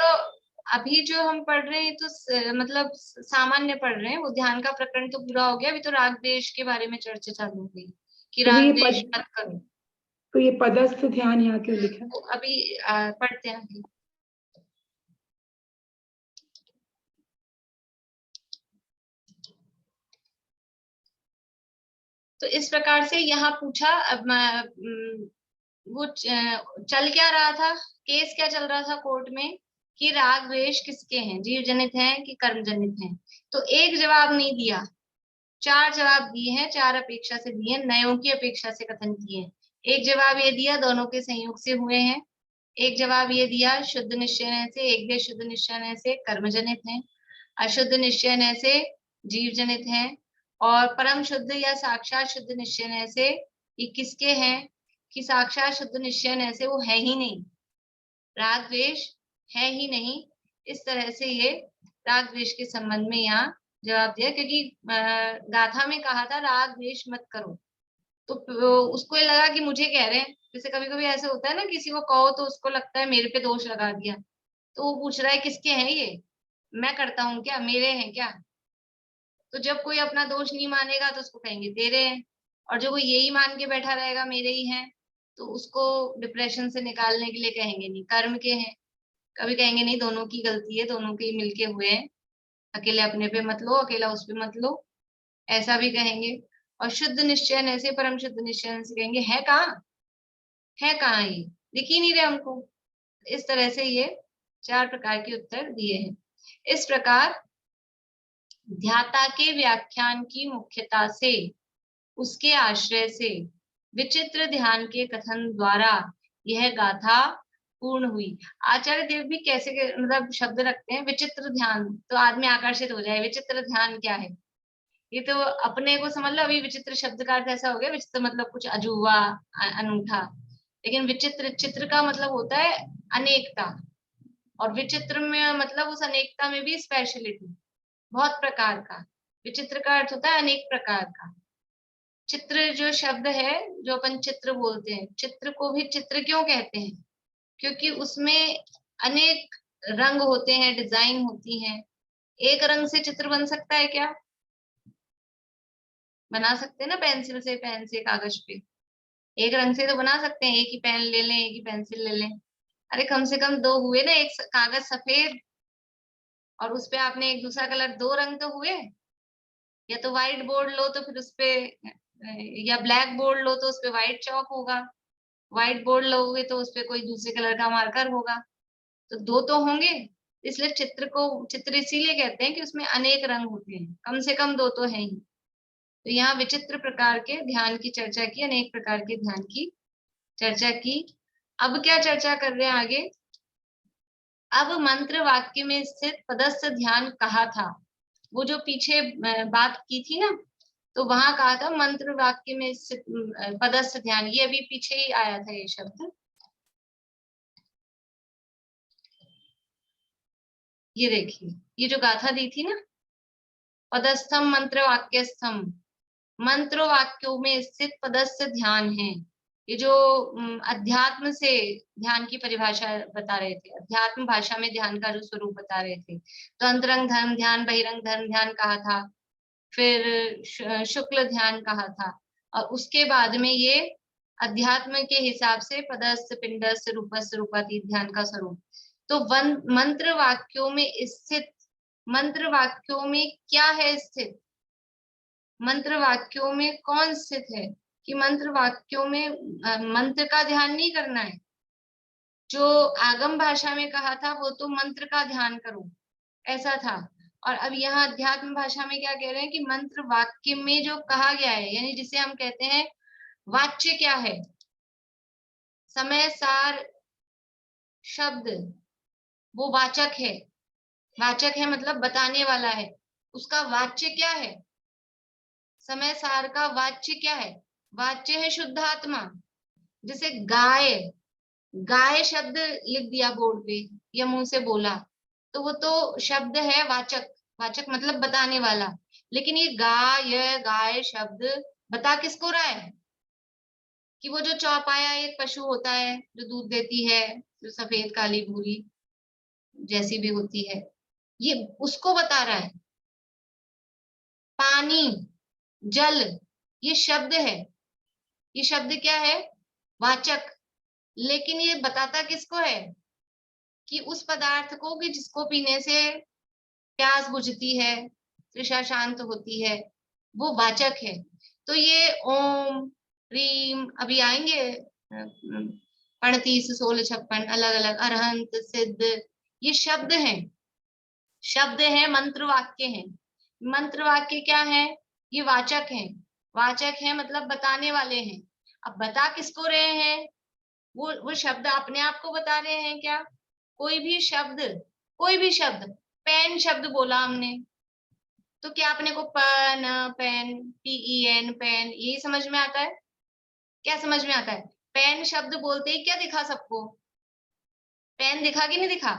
Speaker 1: अभी जो हम पढ़ रहे हैं तो मतलब सामान्य पढ़ रहे हैं, वो ध्यान का प्रकरण तो पूरा हो गया। अभी तो राग द्वेष के बारे में चर्चा चालू हो गई कि
Speaker 2: तो
Speaker 1: राग
Speaker 2: ये
Speaker 1: द्वेष मत करो।
Speaker 2: तो ये पदस्थ ध्यान यहाँ क्यों लिखा है?
Speaker 1: तो अभी पढ़ते हैं अभी। तो इस प्रकार से यहाँ पूछा, अब वो चल क्या रहा था, केस क्या चल रहा था कोर्ट में कि राग द्वेष किसके हैं, जीव जनित हैं कि कर्म जनित हैं। तो एक जवाब नहीं दिया, 4 जवाब दिए हैं, 4 अपेक्षा से दिए, नयों की अपेक्षा से कथन किए हैं। एक जवाब ये दिया दोनों के संयोग से हुए हैं। एक जवाब ये दिया शुद्ध निश्चय से, एक दे शुद्ध निश्चय से कर्म जनित है, अशुद्ध निश्चय से जीव जनित है, और परम शुद्ध या साक्षात शुद्ध निश्चय से ये किसके हैं कि साक्षात शुद्ध निश्चय से वो है ही नहीं, राग द्वेष है ही नहीं। इस तरह से ये राग द्वेष के संबंध में यहाँ जवाब दिया, क्योंकि गाथा में कहा था राग द्वेष मत करो, तो उसको ये लगा कि मुझे कह रहे हैं। जैसे कभी कभी ऐसे होता है ना, किसी को कहो तो उसको लगता है मेरे पे दोष लगा दिया, तो वो पूछ रहा है किसके हैं ये, मैं करता हूँ क्या, मेरे हैं क्या? तो जब कोई अपना दोष नहीं मानेगा तो उसको कहेंगे तेरे हैं, और जो कोई यही मान के बैठा रहेगा मेरे ही हैं, तो उसको डिप्रेशन से निकालने के लिए कहेंगे नहीं कर्म के हैं, कभी कहेंगे नहीं दोनों की गलती है, दोनों के ही मिलके हुए हैं, अकेले अपने पे मत लो, अकेला उस पे मत लो, ऐसा भी कहेंगे। और शुद्ध निश्चय ऐसे, परम शुद्ध निश्चय से कहेंगे है कहाँ, है कहाँ, ये दिख ही नहीं रहे हमको। इस तरह से ये 4 प्रकार के उत्तर दिए हैं। इस प्रकार ध्याता के व्याख्यान की मुख्यता से, उसके आश्रय से, विचित्र ध्यान के कथन द्वारा यह गाथा पूर्ण हुई। आचार्य देव भी कैसे मतलब शब्द रखते हैं, विचित्र ध्यान, तो आदमी आकर्षित हो जाए, विचित्र ध्यान क्या है, ये तो अपने को समझ लो। अभी विचित्र शब्द का अर्थ ऐसा हो गया, विचित्र मतलब कुछ अजूबा, अनूठा, लेकिन विचित्र, चित्र का मतलब होता है अनेकता, और विचित्र में मतलब उस अनेकता में भी स्पेशलिटी, बहुत प्रकार का। विचित्र का अर्थ होता है अनेक प्रकार का। चित्र जो शब्द है, जो अपन चित्र बोलते हैं, चित्र को भी चित्र क्यों कहते हैं, क्योंकि उसमें अनेक रंग होते हैं, डिजाइन होती हैं। एक रंग से चित्र बन सकता है क्या? बना सकते हैं ना, पेंसिल से, पेन से, कागज पे एक रंग से तो बना सकते हैं, एक ही पेन ले लें, एक ही पेंसिल ले लें। अरे कम से कम 2 हुए ना, एक कागज सफेद और उस पे आपने एक दूसरा कलर, 2 रंग तो हुए। या तो व्हाइट बोर्ड लो तो फिर उसपे, या ब्लैक बोर्ड लो तो उसपे व्हाइट चौक होगा, व्हाइट बोर्ड लोगे तो उसपे कोई दूसरे कलर का मार्कर होगा, तो 2 तो होंगे। इसलिए चित्र को चित्र इसीलिए कहते हैं कि उसमें अनेक रंग होते हैं, कम से कम 2 तो है ही। तो यहाँ विचित्र प्रकार के ध्यान की चर्चा की, अनेक प्रकार के ध्यान की चर्चा की। अब क्या चर्चा कर रहे हैं आगे? अब मंत्र वाक्य में स्थित पदस्थ ध्यान कहा था, वो जो पीछे बात की थी ना, तो वहां कहा था मंत्र वाक्य में स्थित पदस्थ ध्यान, ये अभी पीछे ही आया था ये शब्द। ये देखिए, ये जो गाथा दी थी ना, पदस्थम मंत्र वाक्यस्थम, मंत्र वाक्यों में स्थित पदस्थ ध्यान है। ये जो अध्यात्म से ध्यान की परिभाषा बता रहे थे, अध्यात्म भाषा में ध्यान का जो स्वरूप बता रहे थे, तो अंतरंग धर्म ध्यान, बहिरंग धर्म ध्यान कहा था, फिर शुक्ल ध्यान कहा था, और उसके बाद में ये अध्यात्म के हिसाब से पदस्थ, पिंडस्थ, रूपस्थ, रूपातीत ध्यान का स्वरूप। तो मंत्र वाक्यों में स्थित, मंत्र वाक्यों में क्या है स्थित, मंत्र वाक्यों में कौन स्थित है, कि मंत्र वाक्यों में मंत्र का ध्यान नहीं करना है। जो आगम भाषा में कहा था वो तो मंत्र का ध्यान करो, ऐसा था। और अब यहाँ अध्यात्म भाषा में क्या कह रहे हैं कि मंत्र वाक्य में जो कहा गया है, यानी जिसे हम कहते हैं वाच्य क्या है, समय सार शब्द, वो वाचक है। वाचक है मतलब बताने वाला है, उसका वाच्य क्या है, समय सार का वाच्य क्या है? वाच्य है शुद्धात्मा। जैसे गाय, गाय शब्द लिख दिया बोर्ड पे या मुंह से बोला, तो वो तो शब्द है वाचक, वाचक मतलब बताने वाला। लेकिन ये गाय, गाय शब्द बता किसको रहा है? कि वो जो चौपाया एक पशु होता है जो दूध देती है, जो सफेद काली भूरी जैसी भी होती है, ये उसको बता रहा है। पानी, जल, ये शब्द है। ये शब्द क्या है? वाचक। लेकिन ये बताता किसको है? कि उस पदार्थ को कि जिसको पीने से प्यास बुझती है, तृषा शांत होती है, वो वाचक है। तो ये ओम, रीम, अभी आएंगे 35, 16, 56 अलग अलग, अरहंत, सिद्ध, ये शब्द हैं। शब्द है, मंत्र वाक्य है। मंत्र वाक्य क्या है? ये वाचक है। वाचक है मतलब बताने वाले हैं। अब बता किसको रहे हैं? वो शब्द अपने आप को बता रहे हैं क्या? कोई भी शब्द, कोई भी शब्द, पेन शब्द बोला हमने, तो क्या अपने को पेन, पेन, PEN, पेन, यही समझ में आता है? क्या समझ में आता है? पेन शब्द बोलते ही क्या दिखा सबको? पेन दिखा कि नहीं दिखा?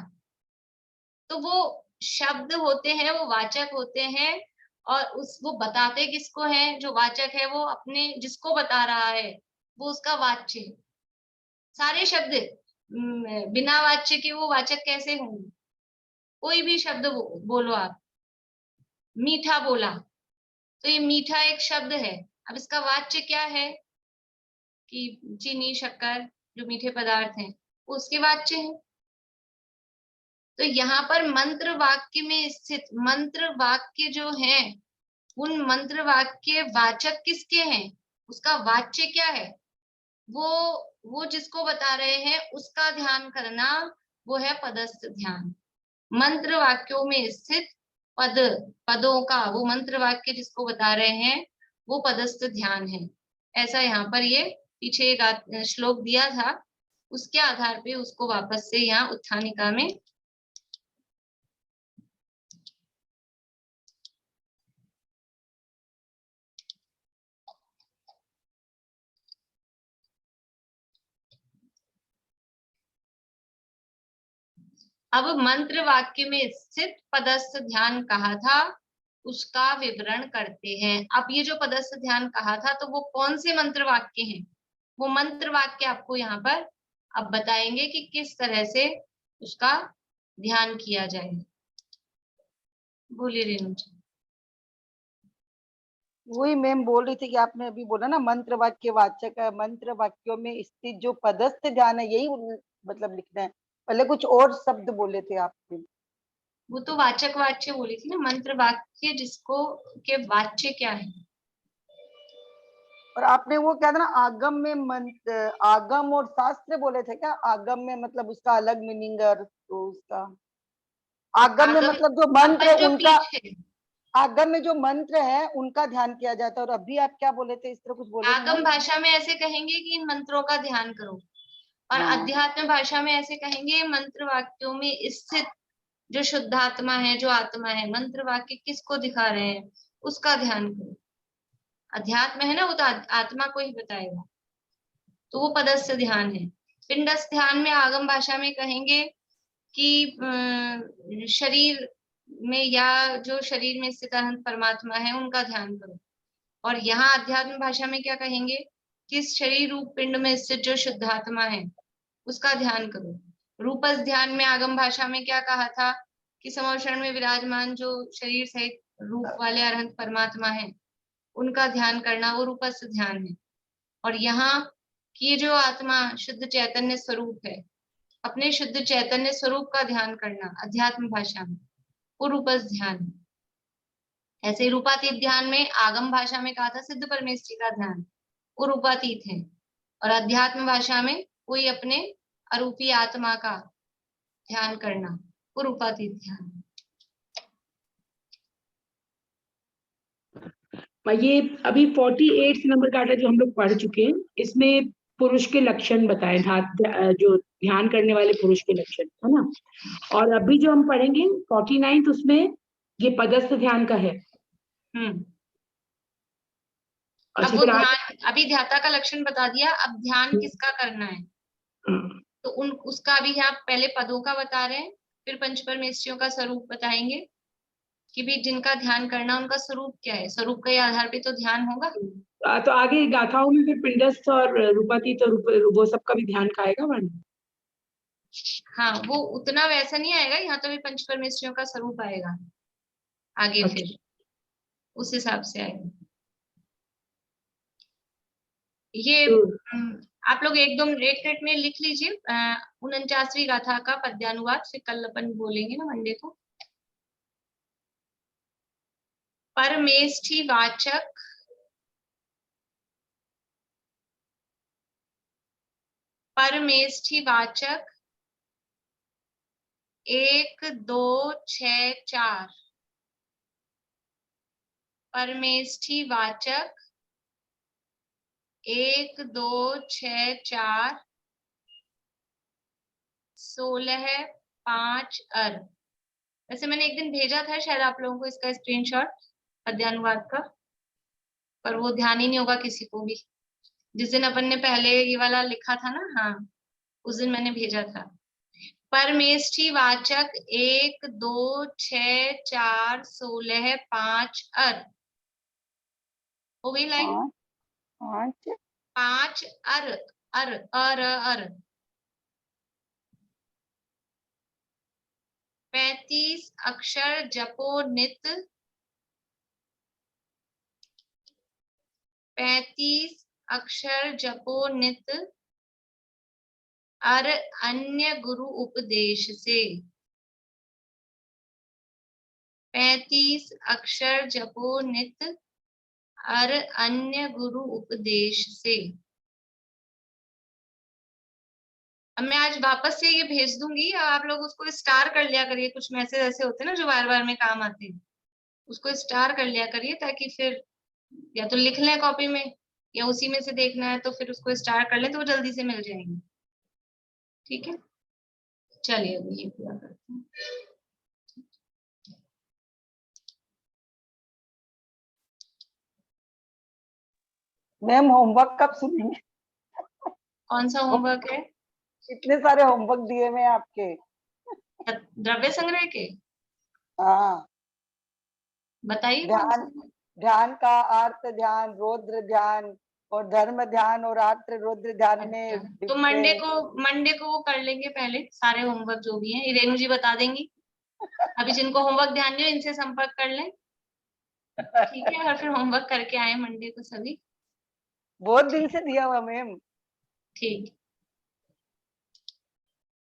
Speaker 1: तो वो शब्द होते हैं, वो वाचक होते हैं, और वो बताते किसको हैं? जो वाचक है वो अपने जिसको बता रहा है वो उसका वाच्य है। सारे शब्द बिना वाच्य के वो वाचक कैसे होंगे? कोई भी शब्द बोलो आप। मीठा बोला, तो ये मीठा एक शब्द है। अब इसका वाच्य क्या है? कि चीनी, शक्कर, जो मीठे पदार्थ हैं, वो उसके वाच्य है। तो यहाँ पर मंत्र वाक्य में स्थित मंत्र वाक्य जो है, उन मंत्र वाक्य वाचक किसके हैं? उसका वाच्य क्या है? वो जिसको बता रहे हैं उसका ध्यान करना, वो है पदस्थ ध्यान। मंत्र वाक्यों में स्थित पद, पदों का, वो मंत्र वाक्य जिसको बता रहे हैं वो पदस्थ ध्यान है। ऐसा यहाँ पर ये पीछे एक श्लोक दिया था, उसके आधार पे उसको वापस से यहाँ उत्थानिका में अब मंत्र वाक्य में स्थित पदस्थ ध्यान कहा था, उसका विवरण करते हैं। अब ये जो पदस्थ ध्यान कहा था, तो वो कौन से मंत्र वाक्य हैं? वो मंत्र वाक्य आपको यहाँ पर अब बताएंगे कि किस तरह से उसका ध्यान किया जाए। बोलिए रेणु जी।
Speaker 3: वही मैम बोल रही थी कि आपने अभी बोला ना मंत्र वाक्य वाचक है, मंत्र वाक्यों में स्थित जो पदस्थ ध्यान है यही मतलब लिखना है। पहले कुछ और शब्द बोले थे आपने।
Speaker 1: वो तो वाचक वाच्य बोली थी ना, मंत्र वाक्य जिसको के वाच्य क्या है।
Speaker 3: और आपने वो क्या था ना, आगम में मंत्र, आगम और शास्त्र बोले थे क्या? आगम में मतलब उसका अलग मीनिंग है, और तो उसका आगम में मतलब जो मंत्र है
Speaker 1: जो
Speaker 3: उनका,
Speaker 1: पीछे
Speaker 3: आगम में जो मंत्र है उनका ध्यान किया जाता है। और अभी आप क्या बोले थे, इस तरह कुछ बोले थे
Speaker 1: आगम
Speaker 3: मैम?
Speaker 1: भाषा में ऐसे कहेंगे कि इन मंत्रों का ध्यान करो, और
Speaker 3: हाँ
Speaker 1: अध्यात्म भाषा में ऐसे कहेंगे मंत्र वाक्यों में स्थित जो शुद्धात्मा है, जो आत्मा है, मंत्र वाक्य किसको दिखा रहे हैं उसका ध्यान करो। अध्यात्म है ना, वो तो आत्मा को ही बताएगा, तो वो पदस्थ ध्यान है। पिंडस्थ ध्यान में आगम भाषा में कहेंगे कि शरीर में या जो शरीर में स्थित अनंत परमात्मा है उनका ध्यान करो। और यहाँ अध्यात्म भाषा में क्या कहेंगे? कि शरीर रूप पिंड में स्थित जो शुद्धात्मा है उसका ध्यान करो। रूपस ध्यान में आगम भाषा में क्या कहा था? कि समोषण में विराजमान जो शरीर सहित रूप वाले अरहंत परमात्मा है उनका ध्यान करना, वो रूपस्थ ध्यान है। और यहाँ की जो आत्मा शुद्ध चैतन्य स्वरूप है, अपने शुद्ध चैतन्य स्वरूप का ध्यान करना अध्यात्म भाषा में, वो रूपस्थ ध्यान है। ऐसे रूपातीत ध्यान में आगम भाषा में कहा था सिद्ध परमेश्वरी का ध्यान, वो रूपातीत है। और अध्यात्म भाषा में कोई अपने अरूपी आत्मा का ध्यान करना, वो रूपातीत ध्यान है।
Speaker 2: ये अभी 48 नंबर काटा जो हम लोग पढ़ चुके हैं, इसमें पुरुष के लक्षण बताए, जो ध्यान करने वाले पुरुष के लक्षण, है ना। और अभी जो हम पढ़ेंगे 49 उसमें ये पदस्थ ध्यान का है।
Speaker 1: अब वो ध्यान, अभी ध्याता का लक्षण बता दिया, अब ध्यान किसका करना है तो उसका अभी आप पहले पदों का बता रहे हैं, फिर पंच परमेश्वरियों का स्वरूप बताएंगे कि भी जिनका ध्यान करना उनका स्वरूप क्या है, स्वरूप के आधार पे तो ध्यान होगा।
Speaker 2: तो आगे गाथाओं में फिर पिंडस्थ और रूपातीत और वो सबका भी ध्यान खाएगा वर्ण।
Speaker 1: हाँ, वो उतना वैसा नहीं आएगा, यहाँ तो भी पंच परमेश्वरियों का स्वरूप आएगा आगे,
Speaker 2: अच्छा।
Speaker 1: फिर उस हिसाब से आएगा ये।
Speaker 2: तो
Speaker 1: आप लोग एक मिनट में लिख लीजिए 49वीं गाथा का पद्यानुवाद, फिर कल अपन बोलेंगे ना मंडे को। परमेष्ठी वाचक परमेष्ठी वाचक 1 2 6 4। परमेष्ठी वाचक 1 2 6 4 16 5 अर। वैसे मैंने एक दिन भेजा था शायद आप लोगों को इसका स्क्रीनशॉट पद्यानुवाद का, पर वो ध्यान ही नहीं होगा किसी को भी। जिस दिन अपन ने पहले ये वाला लिखा था ना, हाँ, उस दिन मैंने भेजा था। परमेष्ठी वाचक 1 2 6 4 16 5 अर। हो गई लाइन?
Speaker 3: 5
Speaker 1: 5 अर, अर अर अर। 35 अक्षर जपो नित। 35 अक्षर जपो नित, अर अन्य गुरु उपदेश से। 35 अक्षर जपो नित, अर अन्य गुरु उपदेश से। अब मैं आज वापस से ये भेज दूंगी, आप लोग उसको स्टार कर लिया करिए। कुछ मैसेज ऐसे होते हैं ना जो बार बार में काम आते हैं, उसको स्टार कर लिया करिए, ताकि फिर या तो लिख लें कॉपी में, या उसी में से देखना है तो फिर उसको स्टार कर लें तो वो जल्दी से मिल जाएंगे। ठीक है, चलिए अभी ये पूरा करते हैं।
Speaker 3: मैम होमवर्क कब सुनेंगे?
Speaker 1: कौन सा होमवर्क है?
Speaker 3: इतने सारे होमवर्क दिए मैं आपके।
Speaker 1: द्रव्य संग्रह के?
Speaker 3: हाँ,
Speaker 1: बताइए कौन
Speaker 3: ध्यान,
Speaker 1: सा।
Speaker 3: ध्यान का अर्थ ध्यान, रौद्र ध्यान और धर्म ध्यान और आर्त रौद्र ध्यान में
Speaker 1: अच्छा, तो
Speaker 3: difference।
Speaker 1: मंडे को वो कर लेंगे पहले सारे होमवर्क जो भी हैं, रेणु जी बता देंगी। अभी जिनको होमवर्क ध्यान नहीं हो इनसे संपर्क कर लें, ठीक है, और फिर होमवर्क करके आए मंडे को सभी।
Speaker 3: बहुत दिन से दिया हुआ मैम।
Speaker 1: ठीक।